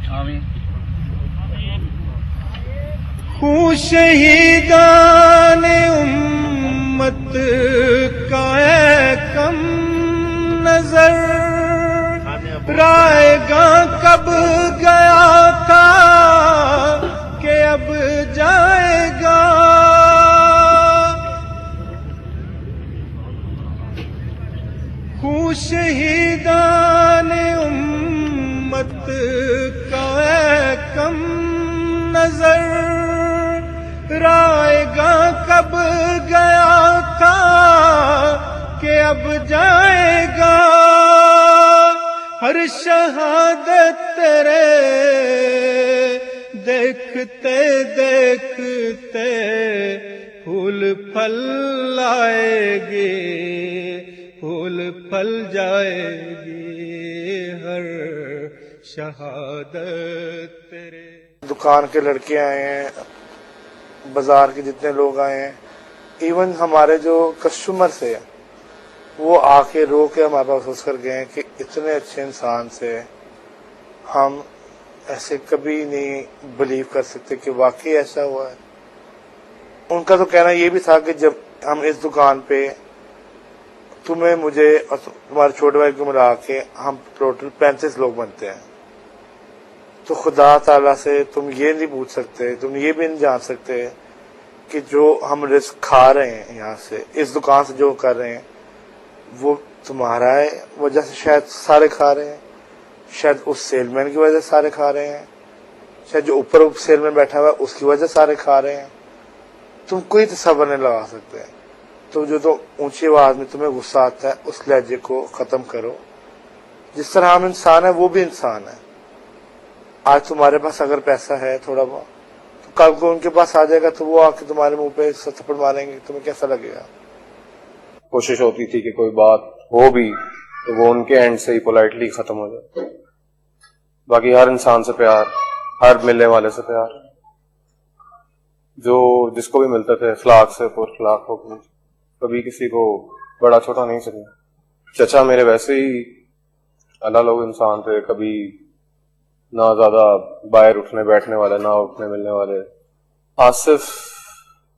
آمین۔ خون شہیدان امت کا ہے کم نظر، رائے گاں کب گیا تھا کہ اب جائے گا، خون شہیدان امت کا ہے کم نظر، رائے گاں کب گیا تھا کہ اب جائے گا، ہر شہادت تیرے دیکھتے دیکھتے پھول پھل آئے گی، پھول پھل جائے گی ہر شہادت تیرے۔ دکان کے لڑکے آئے ہیں، بازار کے جتنے لوگ آئے ہیں، ایون ہمارے جو کسٹمر سے وہ آ کے رو کے ہمارے پاس محسوس کر گئے ہیں کہ اتنے اچھے انسان سے ہم ایسے کبھی نہیں بلیو کر سکتے کہ واقعی ایسا ہوا ہے۔ ان کا تو کہنا یہ بھی تھا کہ جب ہم اس دکان پہ تمہیں، مجھے اور تمہارے چھوٹے بھائی کو ملا کے ہم ٹوٹل 35 لوگ بنتے ہیں، تو خدا تعالیٰ سے تم یہ نہیں پوچھ سکتے، تم یہ بھی نہیں جان سکتے کہ جو ہم رزق کھا رہے ہیں یہاں سے، اس دکان سے جو کر رہے ہیں، وہ تمہارا ہے وجہ سے شاید سارے کھا رہے ہیں، شاید اس سیل مین کی وجہ سے سارے کھا رہے ہیں، شاید جو اوپر سیل مین بیٹھا ہوا ہے اس کی وجہ سے سارے کھا رہے ہیں۔ تم کوئی تصور نہیں لگا سکتے۔ تو جو تو اونچی آواز میں تمہیں غصہ آتا ہے اس لہجے کو ختم کرو۔ جس طرح ہم انسان ہیں وہ بھی انسان ہے۔ آج تمہارے پاس اگر پیسہ ہے تھوڑا بہت، تو کل کو ان کے پاس آ جائے گا تو وہ آ کے تمہارے منہ پہ تھپڑ ماریں گے، تمہیں کیسا لگے گا؟ کوشش ہوتی تھی کہ کوئی بات ہو بھی تو وہ ان کے اینڈ سے ہی پولائٹلی ختم ہو جائے۔ باقی ہر انسان سے پیار، ہر ملنے والے سے پیار، جو جس کو بھی ملتے تھے اخلاق سے پر اخلاق ہو، کبھی کسی کو بڑا چھوٹا نہیں سمجھا۔ چچا میرے ویسے ہی اللہ لوگ انسان تھے، کبھی نہ زیادہ باہر اٹھنے بیٹھنے والے، نہ اٹھنے ملنے والے۔ آصف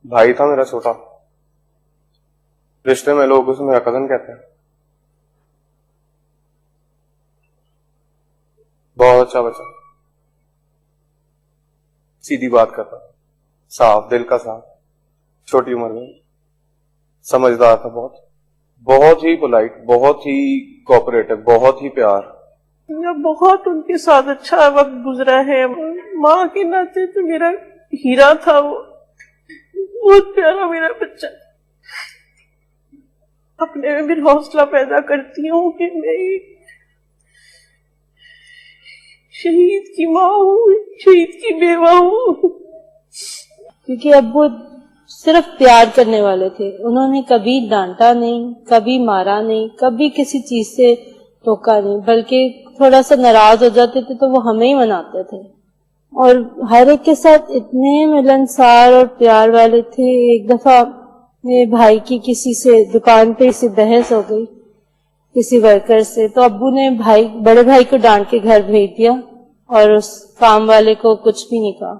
بھائی تھا میرا چھوٹا، رشتے میں لوگ اسے میرا کزن کہتے ہیں۔ بہت اچھا بچہ، سیدھی بات کرتا، صاف دل کا صاف، چھوٹی عمر میں سمجھدار تھا، بہت ہی پولائٹ، بہت ہی کوآپریٹو، بہت ہی پیار۔ بہت ان کے ساتھ اچھا وقت گزرا ہے۔ ماں کے ناطے تو میرا ہیرا تھا، وہ بہت پیارا میرا بچہ۔ اپنے میں بھی حوصلہ پیدا کرتی ہوں کہ میں شہید کی ماں ہوں، شہید کی بیوہ ہوں۔ کیونکہ ابو صرف پیار کرنے والے تھے، انہوں نے کبھی ڈانٹا نہیں، کبھی مارا نہیں، کبھی کسی چیز سے ٹوکا نہیں، بلکہ تھوڑا سا ناراض ہو جاتے تھے تو وہ ہمیں ہی مناتے تھے، اور ہر ایک کے ساتھ اتنے ملنسار اور پیار والے تھے۔ ایک دفعہ میرے بھائی کی کسی سے دکان پہ اسی بحث ہو گئی کسی ورکر سے، تو ابو نے بڑے بھائی کو ڈانٹ کے گھر بھیج دیا اور اس کام والے کو کچھ بھی نہیں کہا۔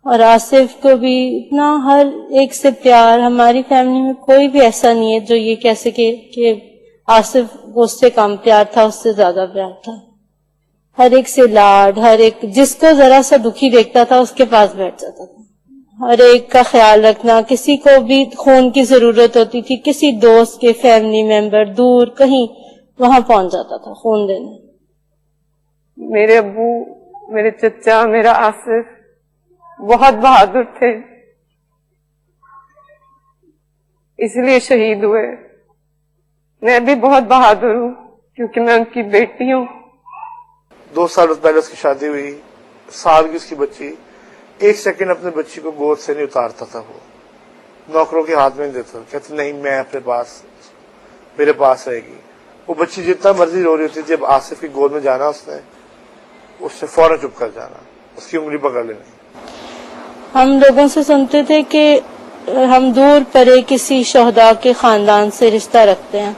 اور آصف کو بھی اتنا ہر ایک سے پیار، ہماری فیملی میں کوئی بھی ایسا نہیں ہے جو یہ کہہ سکے کہ آصف اس سے کم پیار تھا، اس سے زیادہ پیار تھا۔ ہر ایک سے لاڈ، ہر ایک جس کو ذرا سا دکھی دیکھتا تھا اس کے پاس بیٹھ جاتا تھا، ہر ایک کا خیال رکھنا۔ کسی کو بھی خون کی ضرورت ہوتی تھی، کسی دوست کے فیملی ممبر دور کہیں، وہاں پہنچ جاتا تھا خون دینے۔ میرے ابو، میرے چچا، میرا آصف بہت بہادر تھے، اس لیے شہید ہوئے۔ میں بھی بہت بہادر ہوں کیونکہ میں ان کی بیٹی ہوں۔ 2 سال پہلے اس کی شادی ہوئی، سال کی اس کی بچی، 1 سیکنڈ اپنے بچی کو گود سے نہیں اتارتا تھا، وہ نوکروں کے ہاتھ میں نہیں دیتا، کہتے نہیں میں اپنے پاس، میرے پاس رہے گی۔ وہ بچی جتنا مرضی رو رہی ہوتی تھی، جب آصف کی گود میں جانا اس سے فوراً چپ کر جانا، اس کی انگلی پکڑ لینی۔ ہم لوگوں سے سنتے تھے کہ ہم دور پرے کسی شہداء کے خاندان سے رشتہ رکھتے ہیں،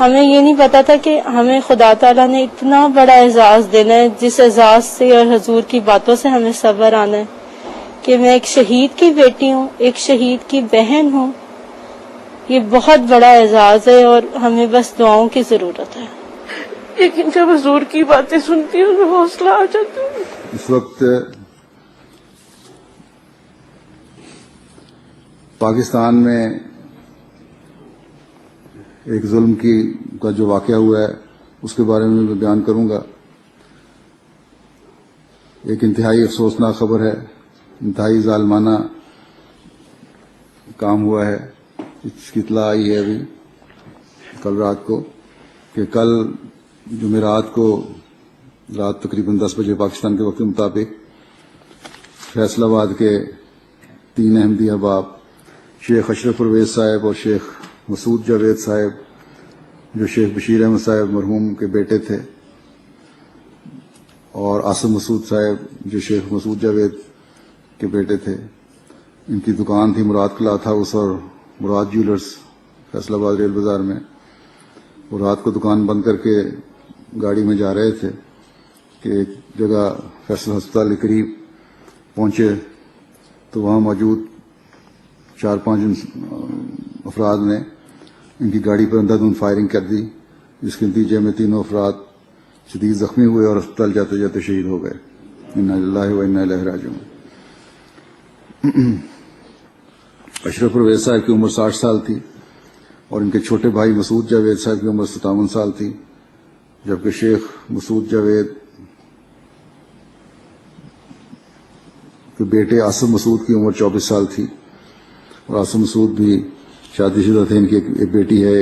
ہمیں یہ نہیں پتا تھا کہ ہمیں خدا تعالیٰ نے اتنا بڑا اعزاز دینا ہے، جس اعزاز سے اور حضور کی باتوں سے ہمیں صبر آنا ہے کہ میں ایک شہید کی بیٹی ہوں، ایک شہید کی بہن ہوں. یہ بہت بڑا اعزاز ہے اور ہمیں بس دعاؤں کی ضرورت ہے. لیکن جب حضور کی باتیں سنتی ہوں تو حوصلہ آ جاتا ہے. اس وقت پاکستان میں ایک ظلم کا جو واقعہ ہوا ہے اس کے بارے میں بیان کروں گا. ایک انتہائی افسوسناک خبر ہے، انتہائی ظالمانہ کام ہوا ہے. اس کی اطلاع آئی ہے ابھی کل رات کو کہ کل جمعرات کو رات تقریباً 10 بجے پاکستان کے وقت کے مطابق فیصل آباد کے 3 احمدی احباب شیخ اشرف پرویز صاحب اور شیخ مسعود جاوید صاحب جو شیخ بشیر احمد صاحب مرحوم کے بیٹے تھے، اور عاصم مسعود صاحب جو شیخ مسعود جاوید کے بیٹے تھے، ان کی دکان تھی مراد کلاتھ ہاؤس اور مراد جیولرز فیصل آباد ریل بازار میں. وہ رات کو دکان بند کر کے گاڑی میں جا رہے تھے کہ ایک جگہ فیصل ہسپتال کے قریب پہنچے تو وہاں موجود 4-5 افراد نے ان کی گاڑی پر اندھادھند فائرنگ کر دی، جس کے نتیجے میں 3 افراد شدید زخمی ہوئے اور ہسپتال جاتے جاتے شہید ہو گئے. انا للہ و انا الیہ راجعون. اشرف پرویز صاحب کی عمر 60 سال تھی اور ان کے چھوٹے بھائی مسعود جاوید صاحب کی عمر 57 سال تھی، جبکہ شیخ مسعود جاوید کے بیٹے عاصم مسعود کی عمر 24 سال تھی، اور عاصم مسعود بھی شادی شدہ تھے. ان کی ایک بیٹی ہے،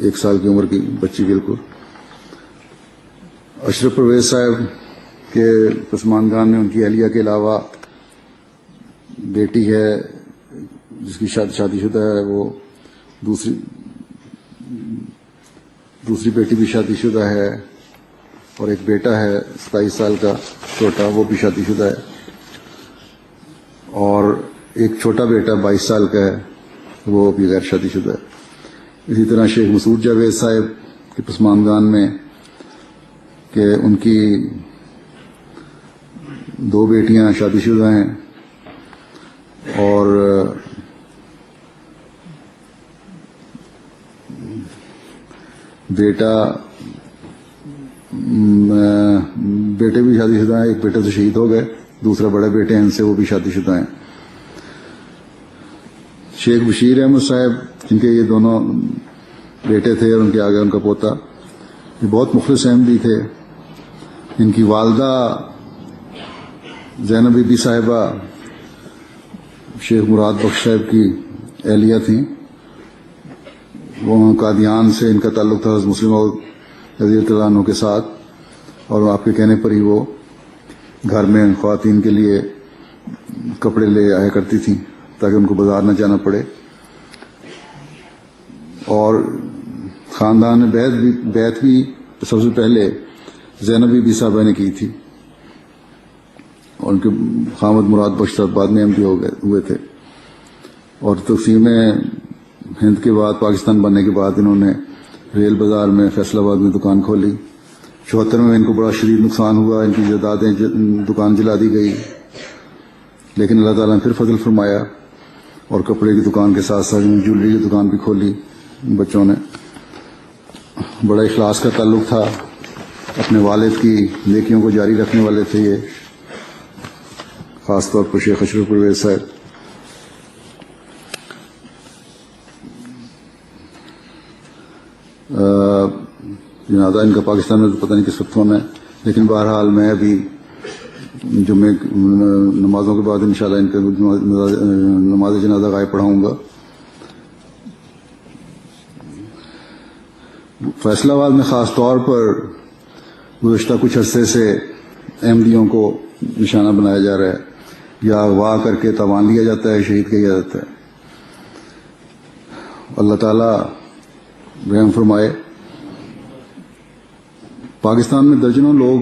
1 سال کی عمر کی بچی بالکل. اشرف پرویز صاحب کے پسماندگان میں ان کی اہلیہ کے علاوہ بیٹی ہے جس کی شادی شدہ ہے، وہ دوسری بیٹی بھی شادی شدہ ہے، اور ایک بیٹا ہے 27 سال کا چھوٹا، وہ بھی شادی شدہ ہے، اور ایک چھوٹا بیٹا 22 سال کا ہے، وہ بھی غیر شادی شدہ ہے. اسی طرح شیخ مسعود جاوید صاحب کے پسماندگان میں کہ ان کی 2 بیٹیاں شادی شدہ ہیں اور بیٹے بھی شادی شدہ ہیں. ایک بیٹے تو شہید ہو گئے، دوسرا بڑے بیٹے ہیں ان سے، وہ بھی شادی شدہ ہیں. شیخ بشیر احمد صاحب جن کے یہ دونوں بیٹے تھے اور ان کے آگے ان کا پوتا، یہ بہت مخلص احمدی تھے. ان کی والدہ زینب بی بی صاحبہ شیخ مراد بخش صاحب کی اہلیہ تھیں. وہ قادیان سے ان کا تعلق تھا حضرت مسلم رضی اللہ عنہ کے ساتھ، اور آپ کے کہنے پر ہی وہ گھر میں خواتین کے لیے کپڑے لے آیا کرتی تھیں تاکہ ان کو بازار نہ جانا پڑے. اور خاندان میں بیعت بھی سب سے پہلے زینب بی بی صاحبہ نے کی تھی، اور ان کے خامد مراد بخش صاحب بعد میں احمدی ہوئے تھے. اور تقسیم ہند کے بعد، پاکستان بننے کے بعد، انہوں نے ریل بازار میں فیصل آباد میں دکان کھولی. 74 میں ان کو بڑا شدید نقصان ہوا، ان کی جائیدادیں دکان جلا دی گئی، لیکن اللہ تعالیٰ نے پھر فضل فرمایا اور کپڑے کی دکان کے ساتھ ساتھ جویلری کی دکان بھی کھولی. بچوں نے بڑا اخلاص کا تعلق تھا، اپنے والد کی نیکیوں کو جاری رکھنے والے تھے یہ، خاص طور پر شیخ اشرف پرویز صاحب. جنازہ ان کا پاکستان میں تو پتہ نہیں کس وقت ہونا ہے، لیکن بہرحال میں ابھی جمعے نمازوں کے بعد انشاءاللہ ان کا نماز جنازہ غائب پڑھاؤں گا. فیصل آباد میں خاص طور پر گزشتہ کچھ عرصے سے احمدیوں کو نشانہ بنایا جا رہا ہے، یا اغوا کر کے تاوان لیا جاتا ہے، شہید کیا جاتا ہے. اللہ تعالیٰ رحم فرمائے. پاکستان میں درجنوں لوگ